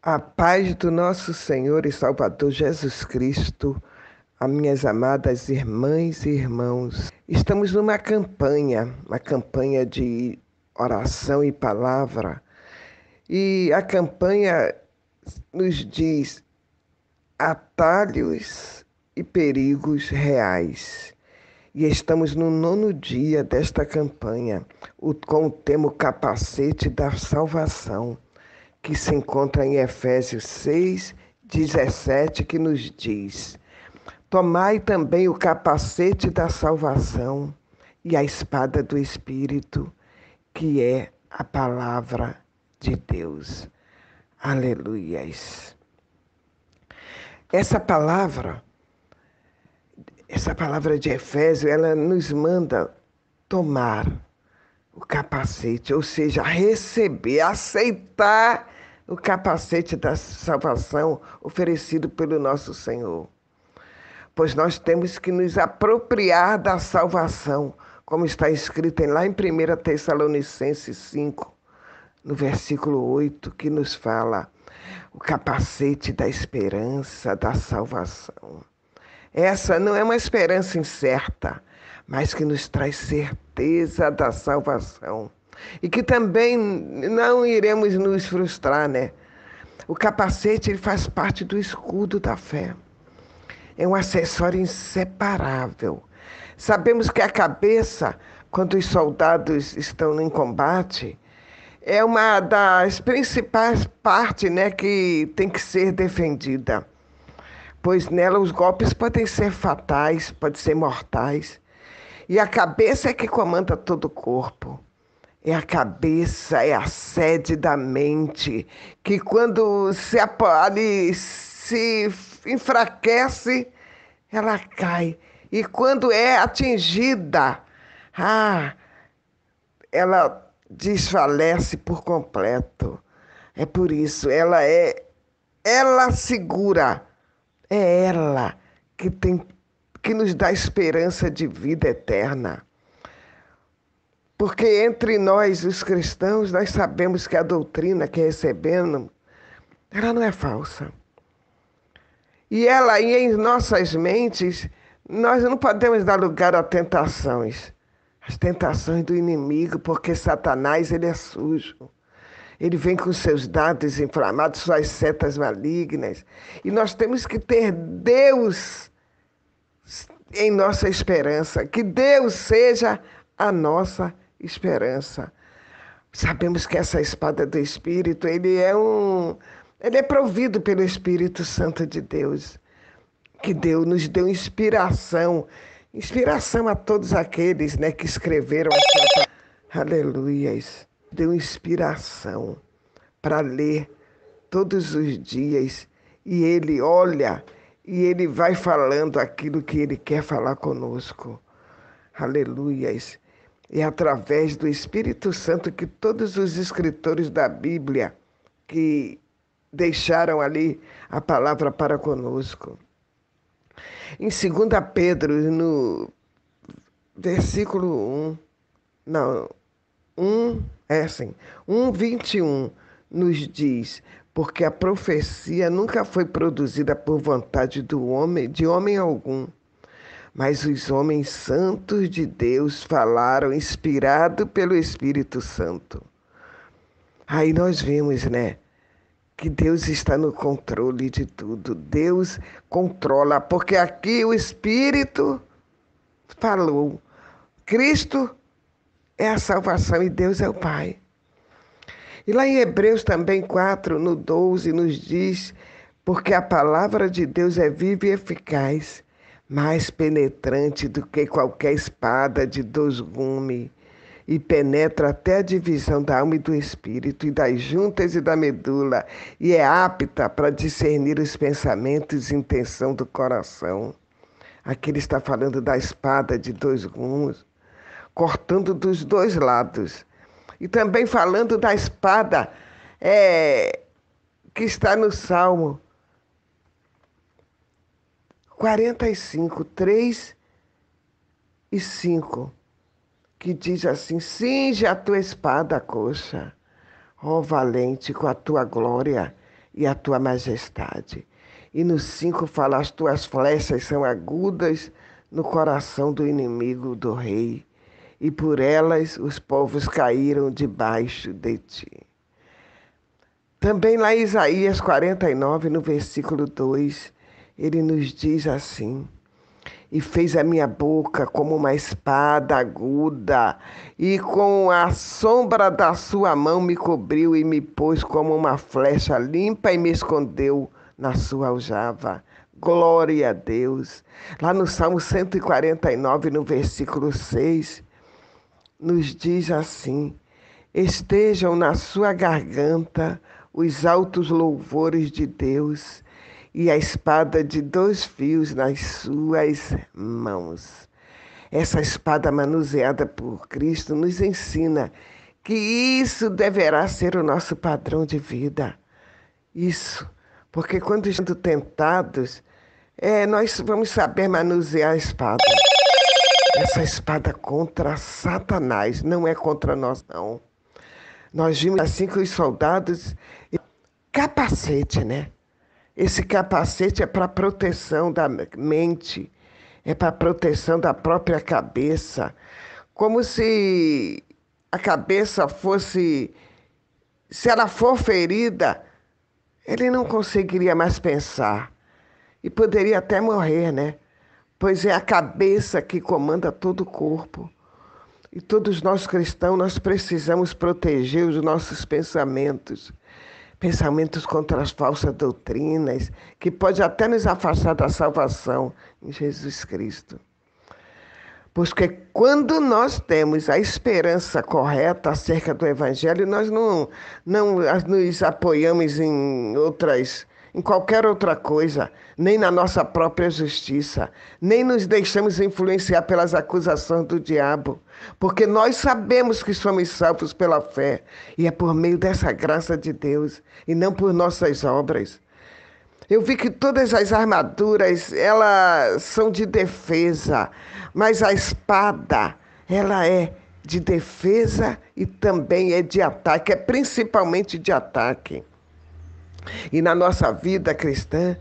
A paz do nosso Senhor e Salvador Jesus Cristo, a minhas amadas irmãs e irmãos. Estamos numa campanha, uma campanha de oração e palavra. E a campanha nos diz atalhos e perigos reais. E estamos no 9º dia desta campanha, com o tema Capacete da Salvação, que se encontra em Efésios 6:17, que nos diz: tomai também o capacete da salvação e a espada do Espírito, que é a palavra de Deus. Aleluias. Essa palavra de Efésios, ela nos manda tomar o capacete, ou seja, receber, aceitar o capacete da salvação oferecido pelo nosso Senhor. Pois nós temos que nos apropriar da salvação, como está escrito lá em 1 Tessalonicenses 5, no versículo 8, que nos fala o capacete da esperança, da salvação. Essa não é uma esperança incerta, mas que nos traz certeza da salvação. E que também não iremos nos frustrar, né? O capacete, ele faz parte do escudo da fé. É um acessório inseparável. Sabemos que a cabeça, quando os soldados estão em combate, é uma das principais partes, né, que tem que ser defendida. Pois nela os golpes podem ser fatais, podem ser mortais. E a cabeça é que comanda todo o corpo. É a cabeça, é a sede da mente, que quando ali se enfraquece, ela cai. E quando é atingida, ela desfalece por completo. É por isso, ela segura. É ela que nos dá esperança de vida eterna. Porque entre nós, os cristãos, nós sabemos que a doutrina que recebemos, ela não é falsa. E ela aí em nossas mentes, nós não podemos dar lugar a tentações. As tentações do inimigo, porque Satanás, ele é sujo. Ele vem com seus dados inflamados, suas setas malignas. E nós temos que ter Deus em nossa esperança. Que Deus seja a nossa esperança. Sabemos que essa espada do Espírito, ele é provido pelo Espírito Santo de Deus. Que Deus nos deu inspiração. Inspiração a todos aqueles, né, que escreveram essa... Aleluias. Deu inspiração para ler todos os dias. E ele olha e ele vai falando aquilo que ele quer falar conosco. Aleluias. É através do Espírito Santo que todos os escritores da Bíblia que deixaram ali a palavra para conosco. Em 2 Pedro, no versículo 1:21, nos diz: porque a profecia nunca foi produzida por vontade de homem algum, mas os homens santos de Deus falaram, inspirado pelo Espírito Santo. Aí nós vimos, né, que Deus está no controle de tudo. Deus controla, porque aqui o Espírito falou. Cristo é a salvação e Deus é o Pai. E lá em Hebreus também 4, no 12, nos diz: porque a palavra de Deus é viva e eficaz, mais penetrante do que qualquer espada de 2 gumes, e penetra até a divisão da alma e do espírito, e das juntas e da medula, e é apta para discernir os pensamentos e intenção do coração. Aqui ele está falando da espada de 2 gumes, cortando dos 2 lados. E também falando da espada que está no Salmo 45, 3 e 5, que diz assim: cinge a tua espada à coxa, ó valente, com a tua glória, e a tua majestade. E no 5 fala, as tuas flechas são agudas no coração do inimigo do rei, e por elas os povos caíram debaixo de ti. Também lá em Isaías 49, no versículo 2, ele nos diz assim: e fez a minha boca como uma espada aguda, e com a sombra da sua mão me cobriu e me pôs como uma flecha limpa e me escondeu na sua aljava. Glória a Deus. Lá no Salmo 149, no versículo 6, nos diz assim: estejam na sua garganta os altos louvores de Deus e a espada de 2 fios nas suas mãos. Essa espada manuseada por Cristo nos ensina que isso deverá ser o nosso padrão de vida. Isso, porque quando estamos tentados, nós vamos saber manusear a espada. Essa espada contra Satanás, não é contra nós, não. Nós vimos assim que os soldados... Capacete, né? Esse capacete é para proteção da mente, é para proteção da própria cabeça. Como se a cabeça fosse... Se ela for ferida, ele não conseguiria mais pensar. E poderia até morrer, né? Pois é a cabeça que comanda todo o corpo. E todos nós cristãos, nós precisamos proteger os nossos pensamentos. Pensamentos contra as falsas doutrinas, que pode até nos afastar da salvação em Jesus Cristo. Porque quando nós temos a esperança correta acerca do Evangelho, nós não nos apoiamos em qualquer outra coisa, nem na nossa própria justiça, nem nos deixamos influenciar pelas acusações do diabo, porque nós sabemos que somos salvos pela fé, e é por meio dessa graça de Deus, e não por nossas obras. Eu vi que todas as armaduras, elas são de defesa, mas a espada, ela é de defesa e também é de ataque, é principalmente de ataque. E na nossa vida cristã,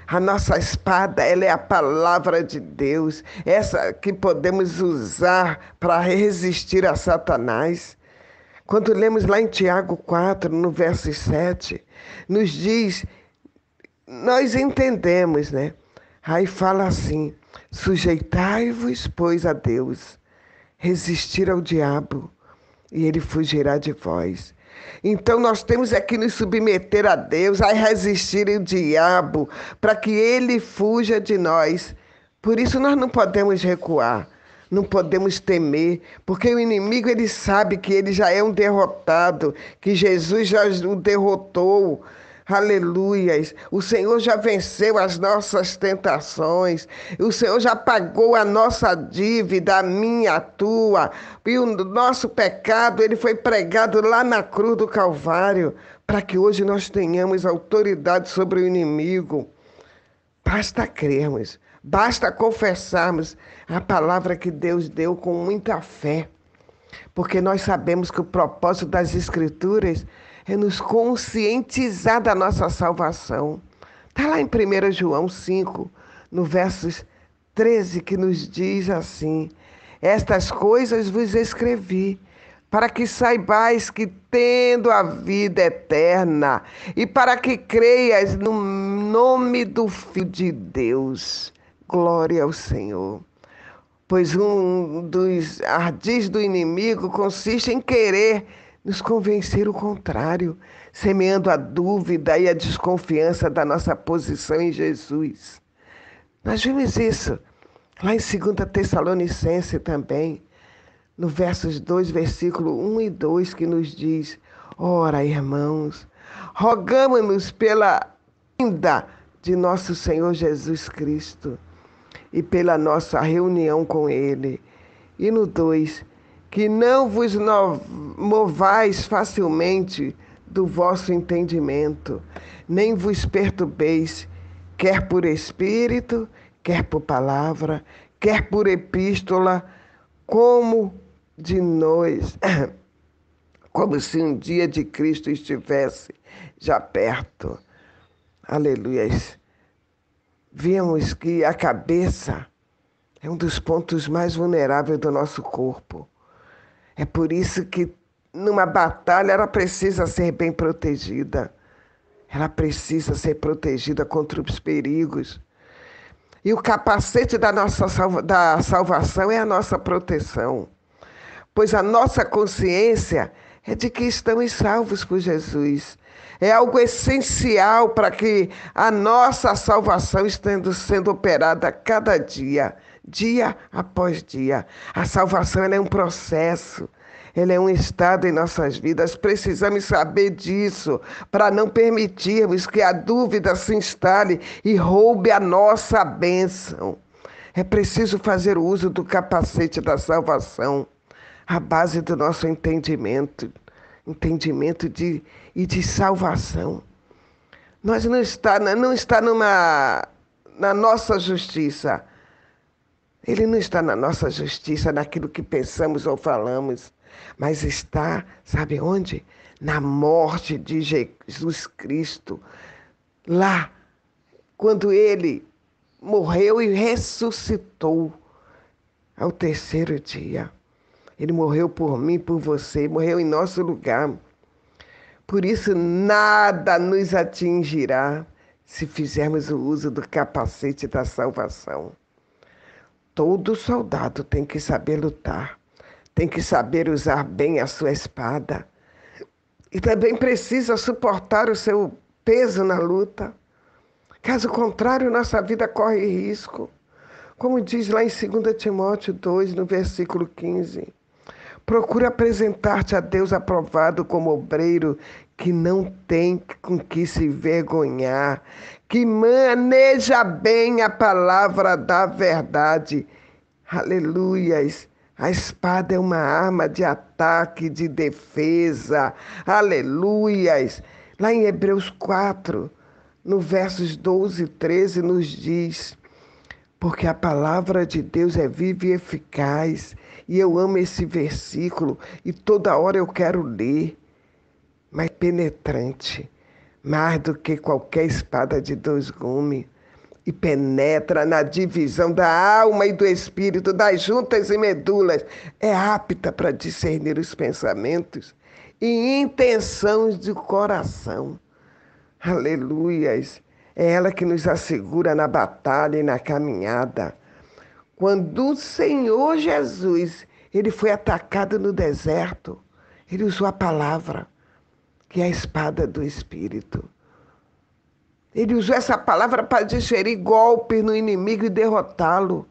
a nossa espada, ela é a palavra de Deus, essa que podemos usar para resistir a Satanás. Quando lemos lá em Tiago 4, no verso 7, nos diz, nós entendemos, né? Aí fala assim: sujeitai-vos, pois, a Deus, resistir ao diabo, e ele fugirá de vós. Então nós temos que nos submeter a Deus, a resistir ao diabo, para que ele fuja de nós. Por isso nós não podemos recuar, não podemos temer, porque o inimigo, ele sabe que ele já é um derrotado, que Jesus já o derrotou. Aleluias! O Senhor já venceu as nossas tentações, o Senhor já pagou a nossa dívida, a minha, a tua, e o nosso pecado, ele foi pregado lá na cruz do Calvário, para que hoje nós tenhamos autoridade sobre o inimigo. Basta crermos, basta confessarmos a palavra que Deus deu com muita fé, porque nós sabemos que o propósito das Escrituras é nos conscientizar da nossa salvação. Está lá em 1 João 5, no versos 13, que nos diz assim: estas coisas vos escrevi, para que saibais que tendo a vida eterna, e para que creias no nome do Filho de Deus. Glória ao Senhor. Pois um dos ardis do inimigo consiste em querer nos convencer o contrário, semeando a dúvida e a desconfiança da nossa posição em Jesus. Nós vimos isso lá em 2 Tessalonicenses também, no versos 2, versículo 1 e 2, que nos diz: ora, irmãos, rogamo-nos pela vinda de nosso Senhor Jesus Cristo e pela nossa reunião com Ele. E no 2, que não vos movais facilmente do vosso entendimento, nem vos perturbeis, quer por espírito, quer por palavra, quer por epístola, como de nós, como se um dia de Cristo estivesse já perto. Aleluias. Vimos que a cabeça é um dos pontos mais vulneráveis do nosso corpo. É por isso que numa batalha ela precisa ser bem protegida. Ela precisa ser protegida contra os perigos. E o capacete da salvação é a nossa proteção. Pois a nossa consciência é de que estamos salvos por Jesus. É algo essencial para que a nossa salvação esteja sendo operada a cada dia, dia após dia. A salvação ela é um processo, ela é um estado em nossas vidas. Precisamos saber disso para não permitirmos que a dúvida se instale e roube a nossa bênção. É preciso fazer o uso do capacete da salvação, a base do nosso entendimento e de salvação. Nós não está na nossa justiça. Ele não está na nossa justiça, naquilo que pensamos ou falamos, mas está, sabe onde? Na morte de Jesus Cristo. Lá, quando ele morreu e ressuscitou ao terceiro dia. Ele morreu por mim, por você, morreu em nosso lugar. Por isso, nada nos atingirá se fizermos o uso do capacete da salvação. Todo soldado tem que saber lutar, tem que saber usar bem a sua espada. E também precisa suportar o seu peso na luta. Caso contrário, nossa vida corre risco. Como diz lá em 2 Timóteo 2, no versículo 15. Procura apresentar-te a Deus aprovado como obreiro que não tem com que se vergonhar, que maneja bem a palavra da verdade. Aleluias! A espada é uma arma de ataque, de defesa. Aleluias! Lá em Hebreus 4, no versos 12 e 13, nos diz: porque a palavra de Deus é viva e eficaz. E eu amo esse versículo e toda hora eu quero ler. Mas penetrante, mais do que qualquer espada de 2 gumes. E penetra na divisão da alma e do espírito, das juntas e medulas. É apta para discernir os pensamentos e intenções do coração. Aleluias! É ela que nos assegura na batalha e na caminhada. Quando o Senhor Jesus, ele foi atacado no deserto, ele usou a palavra, que é a espada do Espírito. Ele usou essa palavra para desferir golpes no inimigo e derrotá-lo.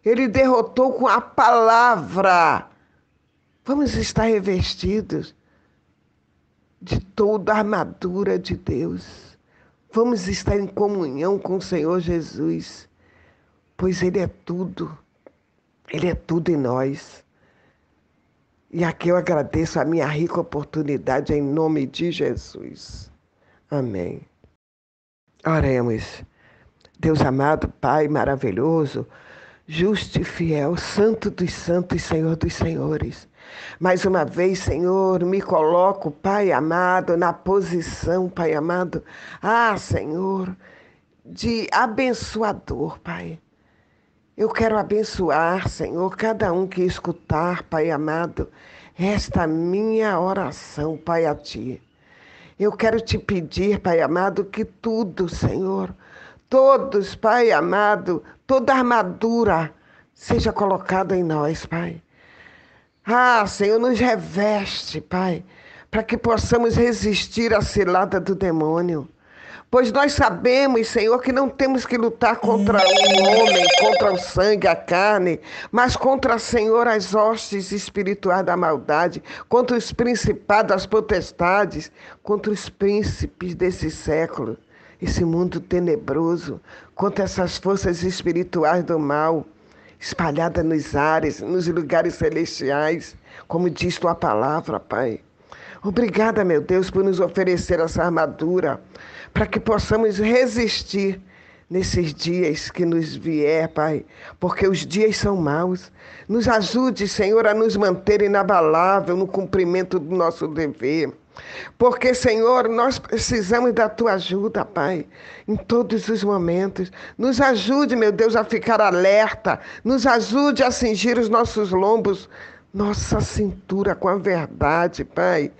Ele derrotou com a palavra. Vamos estar revestidos de toda a armadura de Deus. Vamos estar em comunhão com o Senhor Jesus. Pois Ele é tudo em nós. E aqui eu agradeço a minha rica oportunidade em nome de Jesus. Amém. Oremos. Deus amado, Pai maravilhoso, justo e fiel, Santo dos santos, Senhor dos senhores. Mais uma vez, Senhor, me coloco, Pai amado, na posição, Pai amado, Senhor, de abençoador, Pai. Eu quero abençoar, Senhor, cada um que escutar, Pai amado, esta minha oração, Pai, a Ti. Eu quero Te pedir, Pai amado, que tudo, Senhor, todos, Pai amado, toda armadura seja colocada em nós, Pai. Senhor, nos reveste, Pai, para que possamos resistir à cilada do demônio. Pois nós sabemos, Senhor, que não temos que lutar contra o homem, contra o sangue, a carne, mas contra, Senhor, as hostes espirituais da maldade, contra os principados, as potestades, contra os príncipes desse século, esse mundo tenebroso, contra essas forças espirituais do mal, espalhadas nos ares, nos lugares celestiais, como diz Tua palavra, Pai. Obrigada, meu Deus, por nos oferecer essa armadura, para que possamos resistir nesses dias que nos vier, Pai, porque os dias são maus. Nos ajude, Senhor, a nos manter inabalável no cumprimento do nosso dever. Porque, Senhor, nós precisamos da tua ajuda, Pai, em todos os momentos. Nos ajude, meu Deus, a ficar alerta. Nos ajude a cingir os nossos lombos, nossa cintura com a verdade, Pai.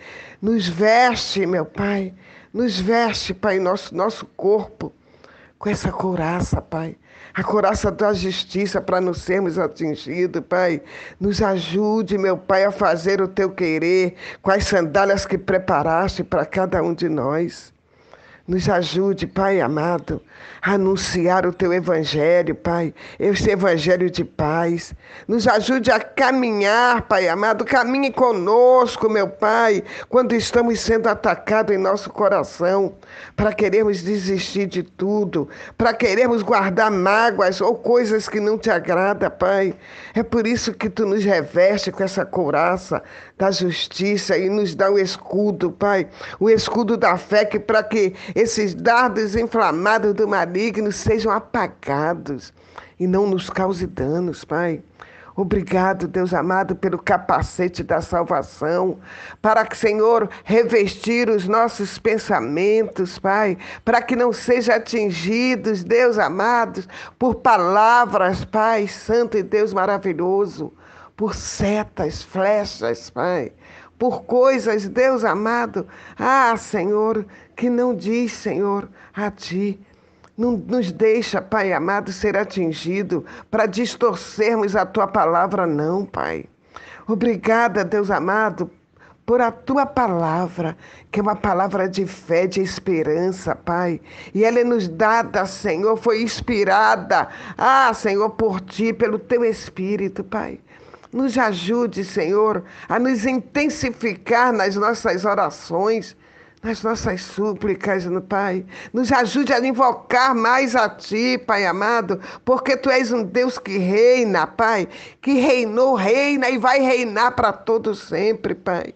Nos veste, meu Pai. Nos veste, Pai, nosso corpo com essa couraça, Pai. A couraça da justiça para não sermos atingidos, Pai. Nos ajude, meu Pai, a fazer o teu querer com as sandálias que preparaste para cada um de nós. Nos ajude, Pai amado, a anunciar o teu evangelho, Pai, esse evangelho de paz. Nos ajude a caminhar, Pai amado, caminhe conosco, meu Pai, quando estamos sendo atacados em nosso coração, para querermos desistir de tudo, para querermos guardar mágoas ou coisas que não te agradam, Pai. É por isso que tu nos reveste com essa couraça da justiça e nos dá o escudo, Pai, o escudo da fé, que para que esses dardos inflamados do maligno sejam apagados e não nos cause danos, Pai. Obrigado, Deus amado, pelo capacete da salvação, para que, Senhor, revestir os nossos pensamentos, Pai, para que não sejam atingidos, Deus amado, por palavras, Pai, Santo e Deus maravilhoso, por setas, flechas, Pai, por coisas, Deus amado, Senhor, que não diz, Senhor, a Ti. Não nos deixa, Pai amado, ser atingido para distorcermos a Tua palavra, não, Pai. Obrigada, Deus amado, por a Tua palavra, que é uma palavra de fé, de esperança, Pai. E ela é nos dada, Senhor, foi inspirada, Senhor, por Ti, pelo Teu Espírito, Pai. Nos ajude, Senhor, a nos intensificar nas nossas orações, nas nossas súplicas, Pai. Nos ajude a invocar mais a Ti, Pai amado, porque Tu és um Deus que reina, Pai, que reinou, reina e vai reinar para todos sempre, Pai.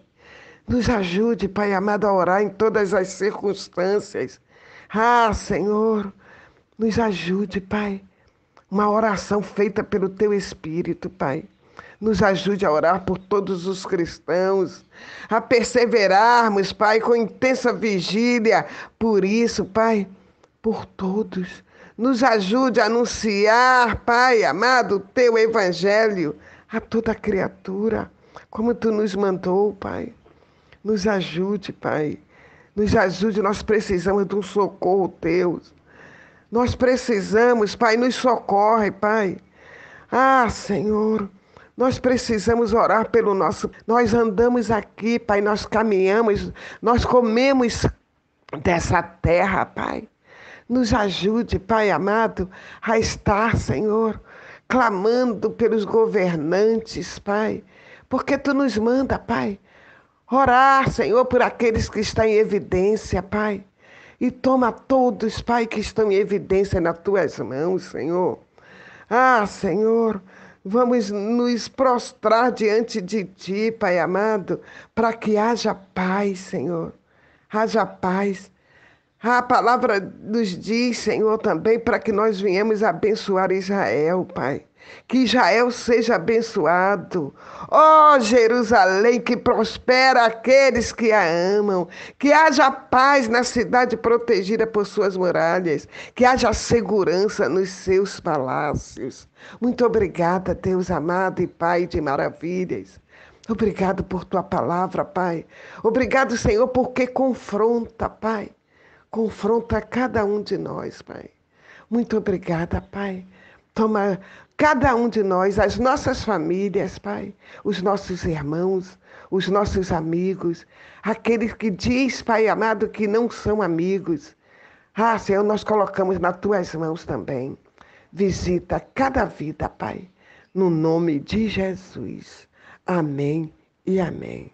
Nos ajude, Pai amado, a orar em todas as circunstâncias. Senhor, nos ajude, Pai. Uma oração feita pelo Teu Espírito, Pai. Nos ajude a orar por todos os cristãos, a perseverarmos, Pai, com intensa vigília. Por isso, Pai, por todos. Nos ajude a anunciar, Pai amado, o Teu Evangelho a toda criatura, como Tu nos mandou, Pai. Nos ajude, Pai. Nos ajude, nós precisamos de um socorro Teu. Nós precisamos, Pai, nos socorre, Pai. Senhor, nós precisamos orar pelo nosso... Nós andamos aqui, Pai, nós caminhamos, nós comemos dessa terra, Pai. Nos ajude, Pai amado, a estar, Senhor, clamando pelos governantes, Pai, porque Tu nos manda, Pai, orar, Senhor, por aqueles que estão em evidência, Pai. E toma todos, Pai, que estão em evidência nas Tuas mãos, Senhor. Senhor, vamos nos prostrar diante de Ti, Pai amado, para que haja paz, Senhor. Haja paz. A palavra nos diz, Senhor, também para que nós venhamos abençoar Israel, Pai. Que Israel seja abençoado. Jerusalém, que prospera aqueles que a amam. Que haja paz na cidade protegida por suas muralhas. Que haja segurança nos seus palácios. Muito obrigada, Deus amado e Pai de maravilhas. Obrigado por Tua palavra, Pai. Obrigado, Senhor, porque confronta, Pai. Confronta cada um de nós, Pai. Muito obrigada, Pai. Toma cada um de nós, as nossas famílias, Pai, os nossos irmãos, os nossos amigos, aqueles que diz, Pai amado, que não são amigos. Senhor, nós colocamos nas Tuas mãos também. Visita cada vida, Pai, no nome de Jesus. Amém e amém.